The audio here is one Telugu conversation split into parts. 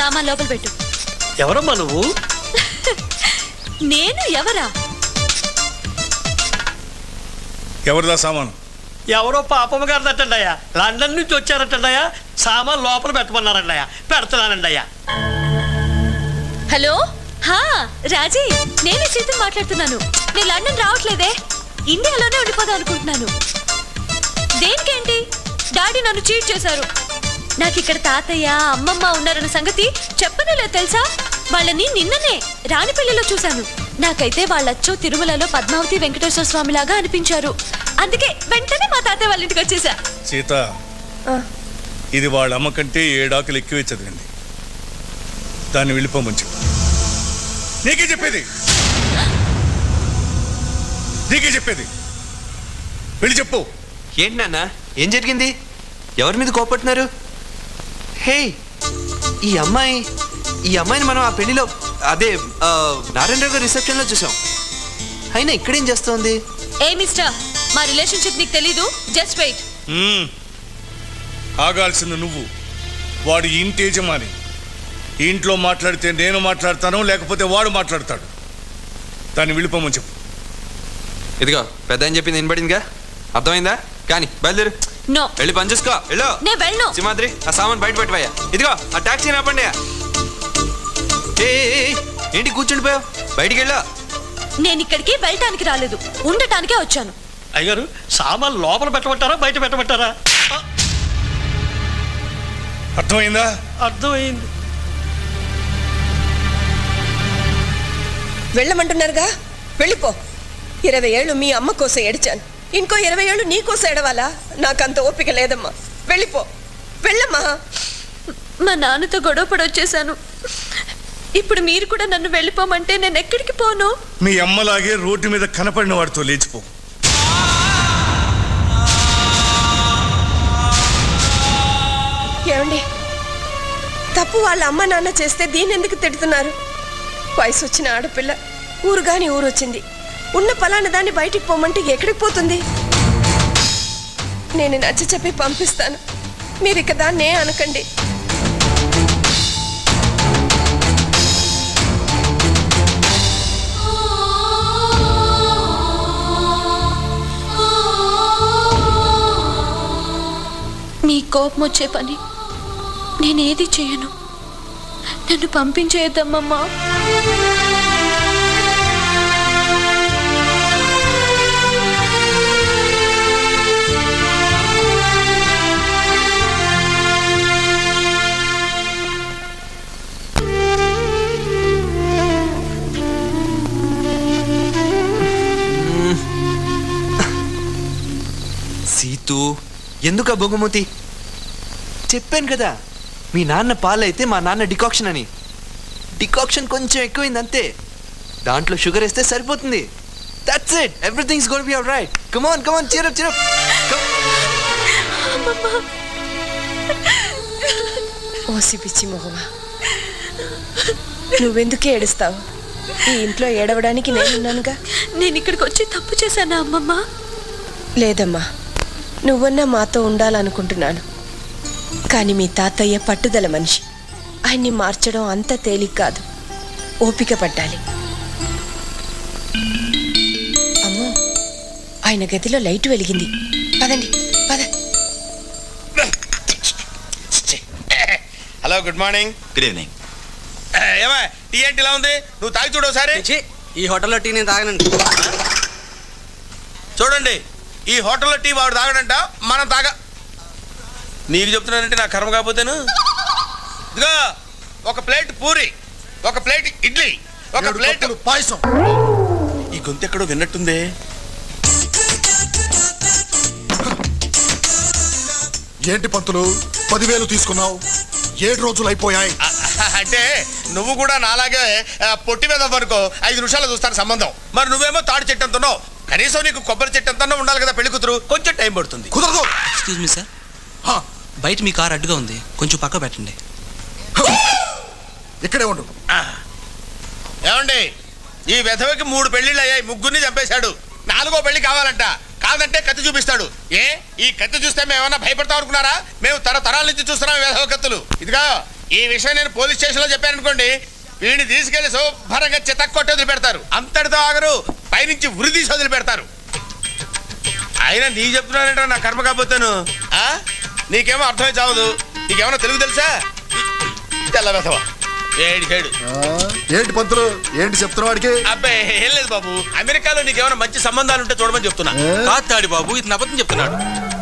సామాన్ లోపల పెట్టు. ఎవరమ్మా నువ్వు? నేను ఎవరా? ఎవరిదా సామాను? ఎవరో పాపమ్మ గారు అట్టండయ్యా, లండన్ నుంచి వచ్చారటండయ్యా. సామాన్ లోపల పెట్టమన్నారండయ్యా. పెడుతున్నానండయ్యా. హలో, హా రాజీ, నేనే సీతను మాట్లాడుతున్నాను. నేను లండన్ రావట్లేదే, ఇండియాలోనే ఉండిపోదాం అనుకుంటున్నాను. దేనికేంటి? డాడీ నన్ను చీట్ చేశారు. నాకు ఇక్కడ తాతయ్య అమ్మమ్మ ఉన్నారన్న సంగతి చెప్పనలేదు తెలుసా? వాళ్ళని నిన్ననే రాణిపల్లిలో చూశాను. నాకైతే వాళ్ళొచ్చో తిరుమలలో పద్మావతి వెంకటేశ్వర స్వామి లాగా అనిపించారు. అందుకే వెంటనే మా తాతయ్య వాళ్ళ ఇంటికి వచ్చేసా. సీత, ఇది వాళ్ళ అమ్మ కంటే 7 ఆకులు ఎక్కువే చదివింది. దాన్ని వెళ్ళిపోమని చెప్పు. నీకే చెప్పేది వెళ్ళి చెప్పు. ఏంటి నాన్న, ఏం జరిగింది? ఎవరి మీద కోపడుతున్నారు? హే, ఈ అమ్మాయిని మనం ఆ పెళ్లిలో అదే నారాయణరావు గారి రిసెప్షన్ లో చూసాం. అయినా ఇక్కడేం చేస్తోంది? ఏ మిస్టర్, మా రిలేషన్షిప్ నీకు తెలీదు. Just wait. ఆగాల్సింది నువ్వు. వాడు ఇంటి యజమాని. ఇంట్లో మాట్లాడితే నేను మాట్లాడతాను, లేకపోతే వాడు మాట్లాడతాడు. దాన్ని వెళ్ళిపోమని చెప్పు. ఇదిగో పెద్ద అని చెప్పింది వినబడిందిగా, అర్థమైందా? కానీ బయలుదేరు. నో, వెళ్ళి పని చూసుకో. వెళ్ళు. నేను వెళ్ళను. సింహాద్రి, ఆ సామాన్ బయట పెట్టవయ్యా. ఇదిగో ఆ టాక్సీ ఆపండి. ఏంటి కూర్చుండిపోయావు? బయటికి వెళ్ళా. నేను ఇక్కడికి వెళ్ళటానికి రాలేదు, ఉండటానికే వచ్చాను. అయ్యారు, సామాన్ లోపల పెట్టమంటారా బయట పెట్టమంటారా? అర్థమైందా? అర్థమైంది. వెళ్ళమంటున్నారుగా, వెళ్ళిపో. 20 ఏళ్ళు మీ అమ్మ కోసం ఏడిచాను, ఇంకో 20 ఏళ్ళు నీ కోసం ఏడవాలా? నాకంత ఓపిక లేదమ్మా. వెళ్ళిపో, వెళ్ళమ్మా. మా నాన్నతో గొడవ పడొచ్చేసాను. ఇప్పుడు మీరు కూడా నన్ను వెళ్ళిపోమంటే నేను ఎక్కడికి పోను? మీ అమ్మలాగే రోడ్డు మీద కనపడిన వాడితో లేచిపో. ఏమండి, తప్పు వాళ్ళ అమ్మ నాన్న చేస్తే దీన్ని ఎందుకు తిడుతున్నారు? వయసు వచ్చిన ఆడపిల్ల, ఊరుగాని ఊరొచ్చింది. ఉన్న పలానా దాన్ని బయటికి పోమంటే ఎక్కడికి పోతుంది? నేను నచ్చ చెప్పి పంపిస్తాను, మీరు ఇక దాన్నే అనకండి. నీ కోపం వచ్చే పని నేనేది చేయను. నన్ను పంపించేద్దామమ్మా. సీతు, ఎందుకు ఆ బొంగుమూతి? చెప్పాను కదా, మీ నాన్న పాలైతే మా నాన్న డికాక్షన్ అని. డికాక్షన్ కొంచెం ఎక్కువైంది అంతే. దాంట్లో షుగర్ వేస్తే సరిపోతుంది. That's it. Everything's gonna B alright. Come on, come on, cheer up, cheer up. OC పిచ్చి మొహమా, నువ్వెందుకు ఏడుస్తావు? ఈ ఇంట్లో ఏడవడానికి నేనున్నానుగా. నేను ఇక్కడికి వచ్చి తప్పు చేశానా అమ్మమ్మ? లేదమ్మా, నువ్వన్నా మాతో ఉండాలనుకుంటున్నాను. కానీ మీ తాతయ్య పట్టుదల మనిషి. ఆయన్ని మార్చడం అంత తేలిక కాదు, ఓపిక పట్టాలి. అమ్మో, ఆయన గదిలో లైట్ వెలిగింది. పదండి, పద. Hello, good morning. Good evening. ఏమా టీ ఏంటి ఇలా ఉంది? నువ్వు తాగి చూడు ఒకసారి. ఈ హోటల్లో టీ నేను తాగనండి. చూడండి, ఈ హోటల్లో టీ వాడు తాగడంట, మనం తాగ. నీకు చెప్తున్నానంటే నా కర్మ కాకపోతేను. ఇదిగో, ఒక ప్లేట్ పూరి, ఒక ప్లేట్ ఇడ్లీ, ఒక ప్లేట్ పాయసం. ఈ గొంతు ఎక్కడో విన్నట్టుందే. ఏంటి పంతులు 10,000 తీసుకున్నావు? 7 రోజులు అయిపోయాయి. అంటే నువ్వు కూడా నాలాగే పొట్టి మీద వరకు 5 నిమిషాలు చూస్తాను సంబంధం. మరి నువ్వేమో తాడి చెట్టు అంటున్నావు. కనీసం నీకు కొబ్బరి చెట్టు అంతా ఉండాలి కదా పెళ్లి కూతురు. కొంచెం టైం పడుతుంది. కుదరదు. ఎక్స్క్యూజ్ మీ సార్, బయట మీ కార్ అడ్డుగా ఉంది, కొంచెం పక్క పెట్టండి. ఇక్కడే ఉండు. ఏమండి, ఈ వెధవకి 3 పెళ్లిళ్ళు అయ్యాయి, 3 చంపేశాడు. 4వ పెళ్లి కావాలంట. కాదంటే కత్తి చూపిస్తాడు. ఈ కత్తి చూస్తే మేము ఏమన్నా భయపడతాం అనుకున్నారా? మేము తరతరాల నుంచి చూస్తున్నాం వెధవ కత్తులు. ఇదిగా ఈ విషయం నేను పోలీస్ స్టేషన్లో చెప్పాను అనుకోండి, వీడిని తీసుకెళ్లి శుభ్రంగా చితక్కొట్టి వదిలి పెడతారు. అంతటితో ఆగరు, పైనుంచి ఉరి తీసి వదిలి పెడతారు. అయినా నీకు చెప్తున్నానంటే నా కర్మ కాబోతాను. నీకేమో అర్థమై చావదు. నీకేమన్నా తెలుగు తెలుసా? తెల్లవెసవా ఏడు ఏడు. ఏంటి పంతులు, ఏంటి చెప్తున్నా వాడికి? అబ్బాయి ఏం లేదు బాబు, అమెరికాలో నీకేమైనా మంచి సంబంధాలు ఉంటే చూడమని చెప్తున్నా. కాదు తాడి బాబు, ఇది అబద్ధం చెప్తున్నాడు.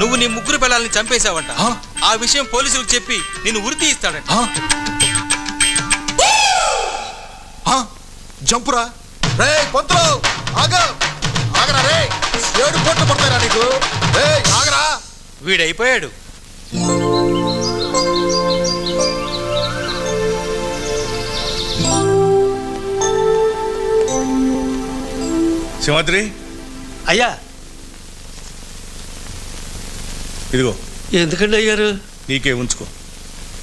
నువ్వు నీ 3 పిల్లల్ని చంపేశావంట. ఆ? ఆ విషయం పోలీసులకు చెప్పి నిన్ను ఉరి తీయిస్తాడంట. జంపురా రే పంతులు, ఆగరా రే, 7 కోట్లు పడతారా నీకు? రే ఆగరా. వీడైపోయాడు. సింహాద్రి, అయ్యా ఇదిగో ఎందుకండి అయ్యారు? నీకే ఉంచుకో.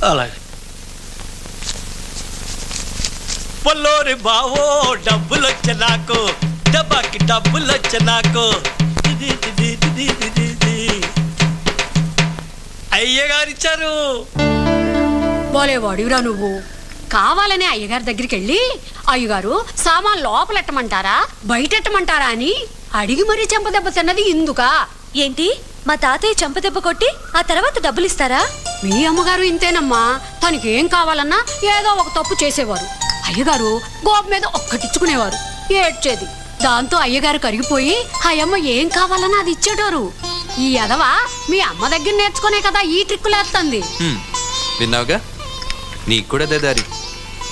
అలాగే. పొల్లోరి బావో డబ్బులొచ్చ నాకు, డబ్బాకి డబ్బులొచ్చ నాకు. అయ్యగారు ఇచ్చారు. బోలేవాడివిరా నువ్వు. కావాలనే అయ్యగారి దగ్గరికి వెళ్ళి, అయ్యగారు సామాన్ లోపలెట్టమంటారా బయటెట్టమంటారా అని అడిగి మరీ చెంపదెబ్బ తిన్నది ఇందుకా? ఏంటి, మా తాతయ్య చంపదెబ్బ కొట్టి ఆ తర్వాత డబ్బులు ఇస్తారా? మీ అమ్మగారు ఇంతేనమ్మా. తనకేం కావాలన్నా ఏదో ఒక తప్పు చేసేవారు. అయ్యగారు గోపు మీద ఒక్కటిచ్చుకునేవారు, ఏడ్చేది. దాంతో అయ్యగారు కరిగిపోయి అయ్యమ్మ ఏం కావాలన్నా అది ఇచ్చేటోరు. ఈ ఎదవా మీ అమ్మ దగ్గర నేర్చుకునే కదా ఈ ట్రిక్కులేస్తుంది. విన్నావుగా, నీకు కూడా అదే దారి.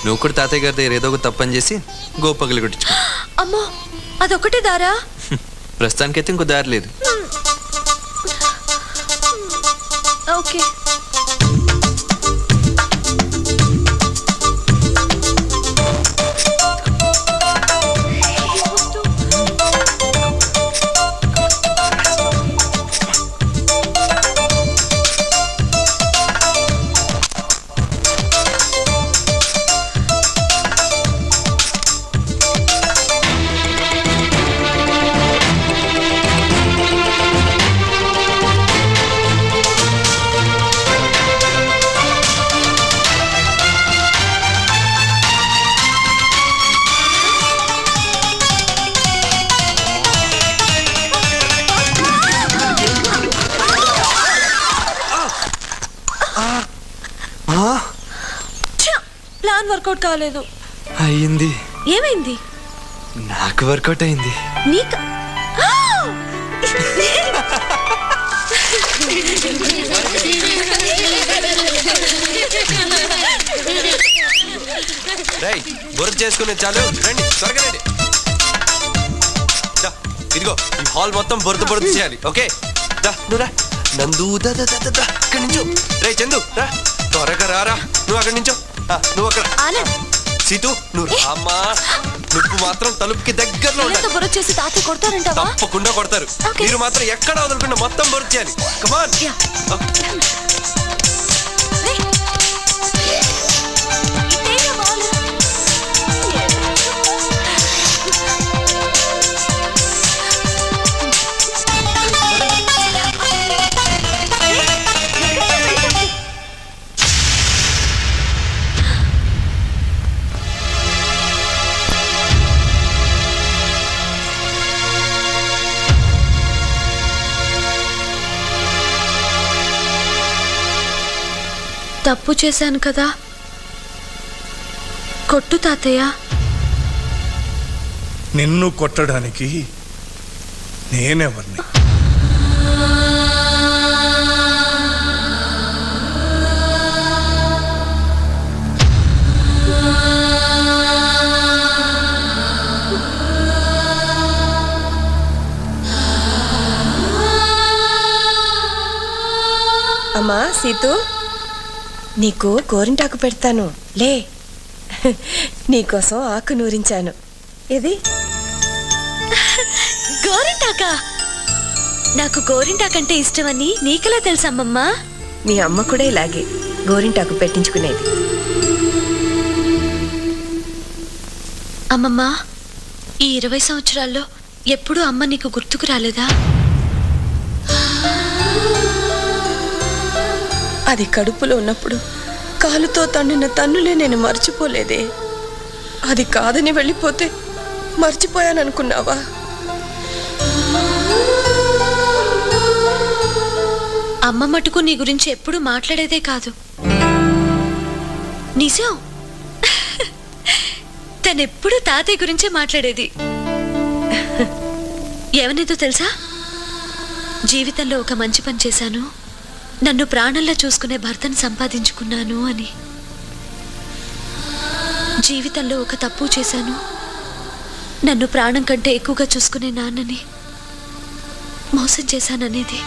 నువ్వు కూడా తాతయ్య గారి దగ్గర ఏదో ఒక తప్పని చేసి గోపగలు కొట్టించుకో. అమ్మో, అదొకటి దారా? ప్రస్తుతానికైతే ఇంకో దారి లేదు. ఓకే. ప్లాన్ వర్కౌట్ కాలేదు. అయ్యింది. ఏమైంది? నాకు వర్కౌట్ అయింది. నీకు రై బుర్ర చేసుకునే చాలు, రండి త్వరగా రండి. ఇదిగో ఈ హాల్ మొత్తం బురద చేయాలి. ఓకే నువ్వు రా నందు, అక్కడి నుంచో. రే చందు రా, త్వరగా రారా. నువ్వు అక్కడి నుంచో, నువ్వు అక్కడ. సీతు నువ్వు అమ్మా, నువ్వు మాత్రం తలుపుకి దగ్గరలో ఉండాలి. బుర్ర చేసి తాతయ్య కొడతారంటావా? తప్పకుండా కొడతారు. మీరు మాత్రం ఎక్కడ వదలకుండా మొత్తం బుర్ర చేయాలి. కమాన్. తప్పు చేశాను కదా, కొట్టు తాతయ్య. నిన్ను కొట్టడానికి నేనెవరిని? అమ్మా సీతు, నీకు గోరింటాకు పెడతాను లే. నీకోసం ఆకు నూరించాను. ఇది గోరింటాకా? నాకు గోరింటాకంటే ఇష్టమని నీకెలా తెలుసమ్మమ్మా? మీ అమ్మ కూడా ఇలాగే గోరింటాకు పెట్టించుకునేది. అమ్మమ్మా, ఈ 20 సంవత్సరాల్లో ఎప్పుడూ అమ్మ నీకు గుర్తుకు రాలేదా? అది కడుపులో ఉన్నప్పుడు కాలుతో తన్నిన తన్నులే నేను మర్చిపోలేదే. అది కాదని వెళ్ళిపోతే మర్చిపోయాననుకున్నావా? అమ్మ మటుకు నీ గురించి ఎప్పుడు మాట్లాడేదే కాదు. నిజం. తనెప్పుడు తాతయ్య గురించే మాట్లాడేది. ఏమనేదో తెలుసా? జీవితంలో ఒక మంచి పని చేశాను, నన్ను ప్రాణంలో చూసుకునే భర్తను సంపాదించుకున్నాను అని. జీవితంలో ఒక తప్పు చేశాను, నన్ను ప్రాణం కంటే ఎక్కువగా చూసుకునే నాన్నని మోసం చేశాననేది.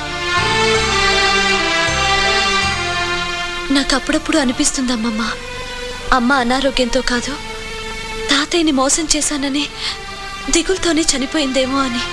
నాకు అప్పుడప్పుడు అనిపిస్తుందమ్మమ్మ, అమ్మ అనారోగ్యంతో కాదు తాతయ్యని మోసం చేశానని దిగులుతోనే చనిపోయిందేమో అని.